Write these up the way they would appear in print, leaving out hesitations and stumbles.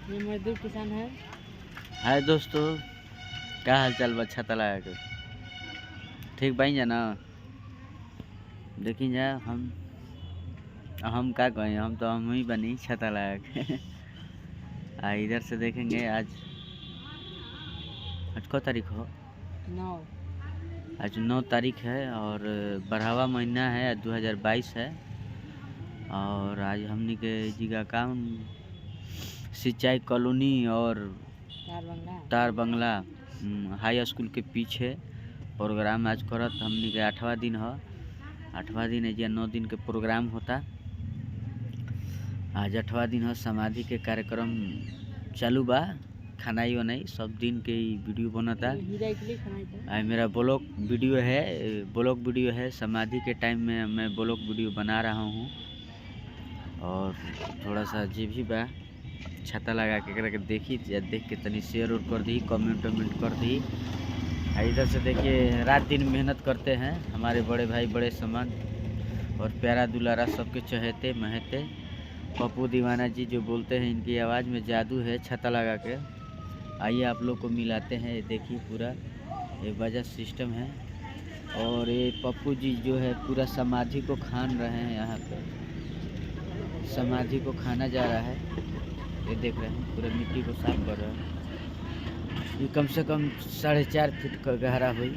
ये मजदूर किसान है। हाय दोस्तों, क्या हाल चाल बा? छाता लगा के ठीक बाई जा ना? देखी जा हम क्या कहें, हम ही बनी छाता लगा के। इधर से देखेंगे आज को तारीख हो? 9। आज 9 तारीख है और 12वां महीना है, 2022 है। और आज हमनी के जी का काम सिंचाई कॉलोनी और तार बंगला हाई स्कूल के पीछे प्रोग्राम आज करत। हमनी के 8वां दिन है। 8वां दिन है जी, 9 दिन के प्रोग्राम होता। आज 8वां दिन है। समाधि के कार्यक्रम चालू बा। खानाई वनाई सब दिन के ही वीडियो बनता। मेरा ब्लॉग वीडियो है। समाधि के टाइम में मैं ब्लॉग वीडियो बना रहा हूँ। और थोड़ा सा जी भी बा, छाता लगा के देखी, देख के तनी शेयर और कर दी, कमेंट कर दी। इधर से देखिए, रात दिन मेहनत करते हैं हमारे बड़े भाई, बड़े समन और प्यारा दुलारा, सबके चहेते महते पप्पू दीवाना जी जो बोलते हैं, इनकी आवाज़ में जादू है। छाता लगा के आइए आप लोग को मिलाते हैं। देखिए पूरा ये बजट सिस्टम है। और ये पप्पू जी जो है पूरा समाधि को खान रहे हैं। यहाँ पे समाधि को खाना जा रहा है। ये देख रहे हैं, पूरा मिट्टी को साफ कर रहे हैं। ये कम से कम 4.5 फीट का गहरा हुई।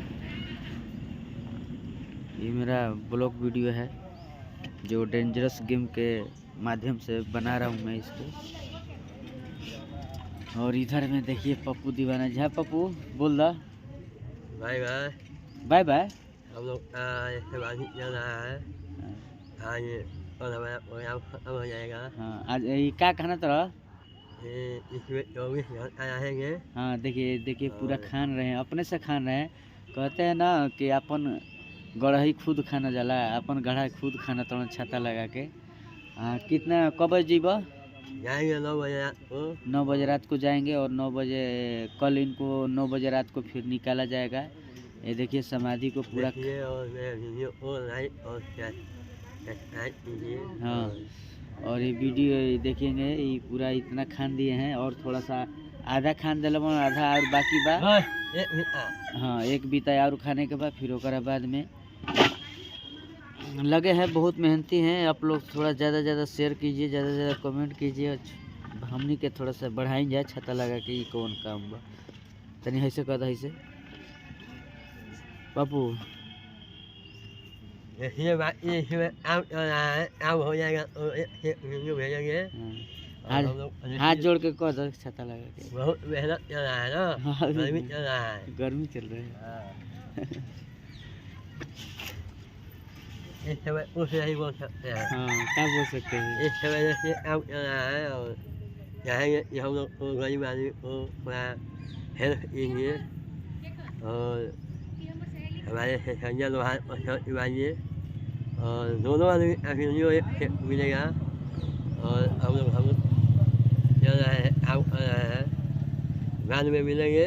ये मेरा ब्लॉग वीडियो है जो डेंजरस गेम के माध्यम से बना रहा हूँ मैं इसको। और इधर में देखिए पप्पू दीवाना जी। हाँ पप्पू बोल दा। Bye bye bye bye. हम लोग समाधि चल रहा है। आज प्रोग्राम खत्म हो जाएगा। हाँ, आज ये क्या कहना था? इसमें 24 घंटा रहेंगे। हाँ देखिए पूरा खान रहे हैं, अपने से खान रहे हैं। कहते हैं ना कि अपन गढ़ही खुद खाना जाला, अपन गढ़ा खुद खाना तो छाता लगा के। कितना कब बजे जीबा? जाएंगे 9 बजे रात को। 9 बजे रात को जाएंगे और 9 बजे कल इनको 9 बजे रात को फिर निकाला जाएगा। ये देखिए समाधि को पूरा और मेरे वीडियो को लाइक और सब्सक्राइब कीजिए। हाँ, और ये वीडियो देखेंगे, ये पूरा इतना खान दिए हैं और थोड़ा सा आधा खान दिल, आधा और बाकी बा। हाँ, एक बीता और खाने के बाद फिर ओकरा बाद में लगे हैं। बहुत मेहनती हैं आप लोग। थोड़ा ज़्यादा शेयर कीजिए, ज़्यादा कमेंट कीजिए। हमनी के थोड़ा सा बढ़ाई जाए छाता लगा के। ये कौन काम बा? तनी ऐसे कर दे ऐसे बापू। देखिए इसमें काम चल रहा है, काम हो जाएगा तो एक वीडियो भेजेंगे। हाथ जोड़ के कह दो छाता लगा के। बहुत मेहनत चल रहा है ना, गर्मी चल रहा है। गर्मी चल रही है। इस समय कुछ नहीं बोल सकते हैं। हाँ, क्या बोल सकते हैं? इस समय जैसे काम चल रहा है और चाहेंगे कि हम लोग को गरीब आदमी को थोड़ा हेल्प कीजिए और हमारे से संजय लोहार को शर्ट दिवाइए। और दोनों आदमी का वीडियो एक मिलेगा। और हम लोग चल रहे हैं, काम कर रहे हैं। बाद में मिलेंगे।